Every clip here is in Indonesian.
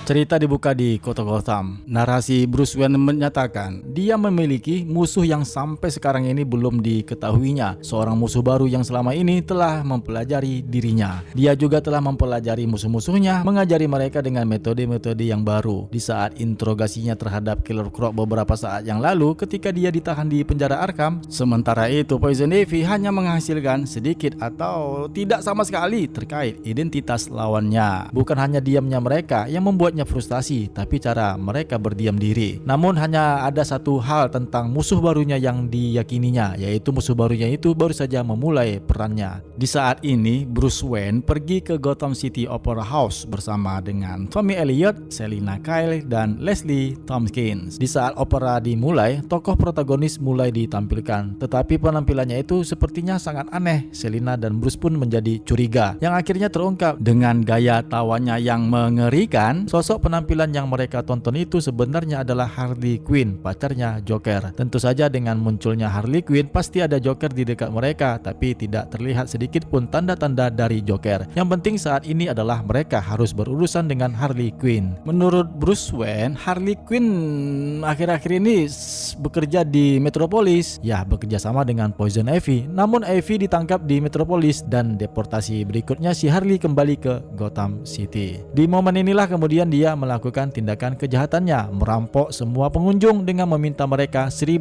Cerita dibuka di kota Gotham. Narasi Bruce Wayne menyatakan dia memiliki musuh yang sampai sekarang ini belum diketahuinya. Seorang musuh baru yang selama ini telah mempelajari dirinya. Dia juga telah mempelajari musuh-musuhnya, mengajari mereka dengan metode-metode yang baru. Di saat interogasinya terhadap Killer Croc beberapa saat yang lalu ketika dia ditahan di penjara Arkham. Sementara itu Poison Ivy hanya menghasilkan sedikit atau tidak sama sekali terkait identitas lawannya. Bukan hanya diamnya mereka yang membuatnya frustasi, tapi cara mereka berdiam diri. Namun hanya ada satu hal tentang musuh barunya yang diyakininya, yaitu musuh barunya itu baru saja memulai perannya. Di saat ini Bruce Wayne pergi ke Gotham City Opera House bersama dengan Tommy Elliot, Selina Kyle, dan Leslie Tompkins. Di saat opera dimulai, tokoh protagonis mulai ditampilkan, tetapi penampilannya itu sepertinya sangat aneh. Selina dan Bruce pun menjadi curiga, yang akhirnya terungkap dengan gaya tawanya yang mengerikan. Sosok penampilan yang mereka tonton itu sebenarnya adalah Harley Quinn, pacarnya Joker. Tentu saja dengan munculnya Harley Quinn pasti ada Joker di dekat mereka, tapi tidak terlihat sedikit pun tanda-tanda dari Joker. Yang penting saat ini adalah mereka harus berurusan dengan Harley Quinn. Menurut Bruce Wayne, Harley Quinn akhir-akhir ini bekerja di Metropolis, ya bekerja sama dengan Poison Ivy. Namun Ivy ditangkap di Metropolis dan deportasi berikutnya si Harley kembali ke Gotham City. Di momen inilah kemudian dia melakukan tindakan kejahatannya, merampok semua pengunjung dengan meminta mereka $1.000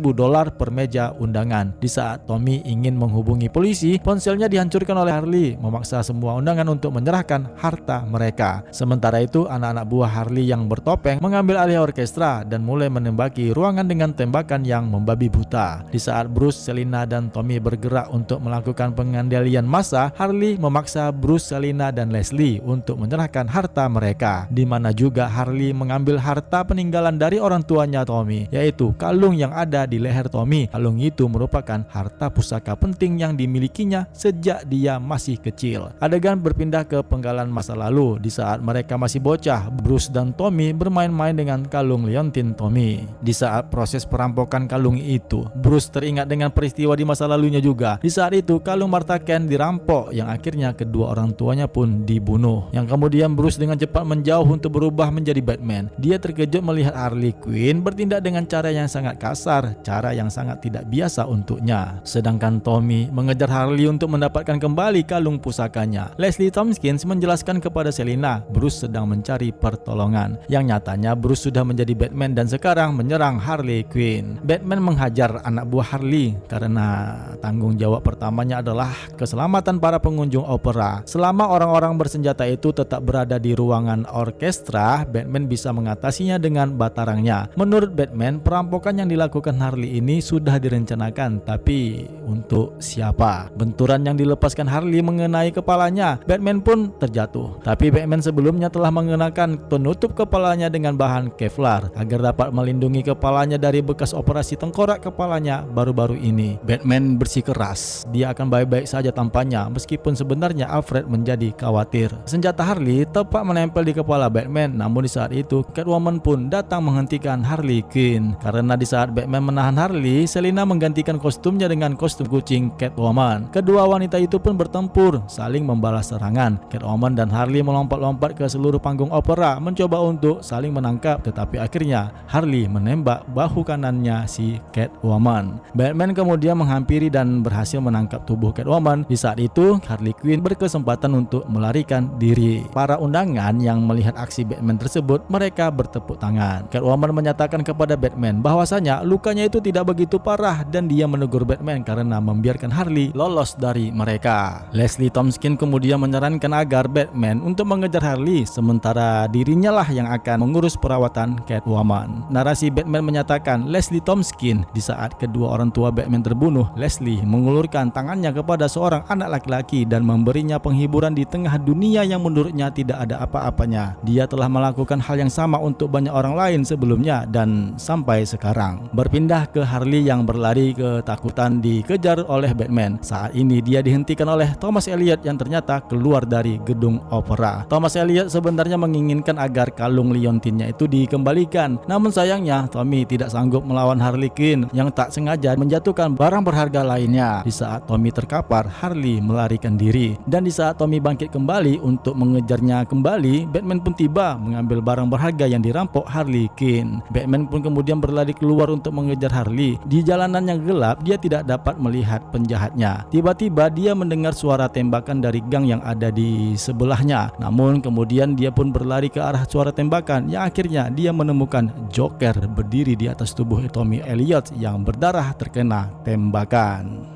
per meja undangan. Di saat Tommy ingin menghubungi polisi, ponselnya dihancurkan oleh Harley, memaksa semua undangan untuk menyerahkan harta mereka. Sementara itu anak-anak buah Harley yang bertopeng mengambil alih orkestra dan mulai menembaki ruangan dengan tembakan yang membabi buta. Di saat Bruce, Selina, dan Tommy bergerak untuk melakukan pengendalian massa, Harley memaksa Bruce, Selina, dan Leslie untuk menyerahkan harta mereka, di mana juga Harley mengambil harta peninggalan dari orang tuanya Tommy, yaitu kalung yang ada di leher Tommy. Kalung itu merupakan harta pusaka penting yang dimilikinya sejak dia masih kecil. Adegan berpindah ke penggalan masa lalu. Di saat mereka masih bocah, Bruce dan Tommy bermain-main dengan kalung liontin Tommy. Di saat proses perampokan kalung itu, Bruce teringat dengan peristiwa di masa lalunya juga. Di saat itu kalung Martha Kent dirampok, yang akhirnya kedua orang tuanya pun dibunuh. Yang kemudian Bruce dengan cepat menjauh untuk berubah menjadi Batman. Dia terkejut melihat Harley Quinn bertindak dengan cara yang sangat kasar, cara yang sangat tidak biasa untuknya. Sedangkan Tommy mengejar Harley untuk mendapatkan kembali kalung pusakanya. Leslie Tompkins menjelaskan kepada Selina, Bruce sedang mencari pertolongan. Yang nyatanya Bruce sudah menjadi Batman dan sekarang menyerang Harley Quinn. Batman menghajar anak buah Harley karena tanggung jawab pertamanya adalah keselamatan para pengunjung opera. Selama orang-orang bersenjata itu tetap berada di ruangan orkestra, Batman bisa mengatasinya dengan batarangnya. Menurut Batman, perampokan yang dilakukan Harley ini sudah direncanakan, tapi untuk siapa? Benturan yang dilepaskan Harley mengenai kepalanya. Batman pun terjatuh, tapi Batman sebelumnya telah mengenakan penutup kepalanya dengan bahan Kevlar agar dapat melindungi kepalanya dari bekas operasi tengkorak kepalanya baru-baru ini. Batman bersikeras dia akan baik-baik saja tampaknya, meskipun sebenarnya Alfred menjadi khawatir. Senjata Harley tepat menempel di kepala Batman, namun di saat itu Catwoman pun datang menghentikan Harley Quinn. Karena di saat Batman menahan Harley, Selina menggantikan kostumnya dengan kostum kucing Catwoman. Kedua wanita itu pun bertempur, saling membalas serangan. Catwoman dan Harley melompat-lompat ke seluruh panggung opera, mencoba untuk saling menangkap, tetapi akhirnya Harley menembak bahu kanannya si Catwoman. Batman kemudian menghampiri dan berhasil menangkap tubuh Catwoman. Di saat itu Harley Quinn berkesempatan untuk melarikan diri. Para undangan yang melihat aksi Batman tersebut, mereka bertepuk tangan. Catwoman menyatakan kepada Batman bahwasanya lukanya itu tidak begitu parah dan dia menegur Batman karena membiarkan Harley lolos dari mereka. Leslie Tompkins kemudian menyarankan agar Batman untuk mengejar Harley, sementara dirinya lah yang akan mengurus perawatan Catwoman. Narasi Batman menyatakan Leslie Tompkins di saat kedua orang tua Batman terbunuh, Leslie mengulurkan tangannya kepada seorang anak laki-laki dan memberinya penghiburan di tengah dunia yang menurutnya tidak ada apa-apanya. Dia telah melakukan hal yang sama untuk banyak orang lain sebelumnya dan sampai sekarang. Berpindah ke Harley yang berlari ketakutan dikejar oleh Batman. Saat ini dia dihentikan oleh Thomas Elliot yang ternyata keluar dari gedung opera. Thomas Elliot sebenarnya menginginkan agar kalung liontinnya itu dikembalikan. Namun sayangnya Tommy tidak sanggup melawan Harley Quinn yang tak sengaja menjatuhkan barang berharga lainnya. Di saat Tommy terkapar, Harley melarikan diri. Dan di saat Tommy bangkit kembali untuk mengejarnya kembali, Batman pun tiba pula mengambil barang berharga yang dirampok Harley Quinn. Batman pun kemudian berlari keluar untuk mengejar Harley. Di jalanan yang gelap, dia tidak dapat melihat penjahatnya. Tiba-tiba dia mendengar suara tembakan dari gang yang ada di sebelahnya. Namun kemudian dia pun berlari ke arah suara tembakan, yang akhirnya dia menemukan Joker berdiri di atas tubuh Tommy Elliot yang berdarah terkena tembakan.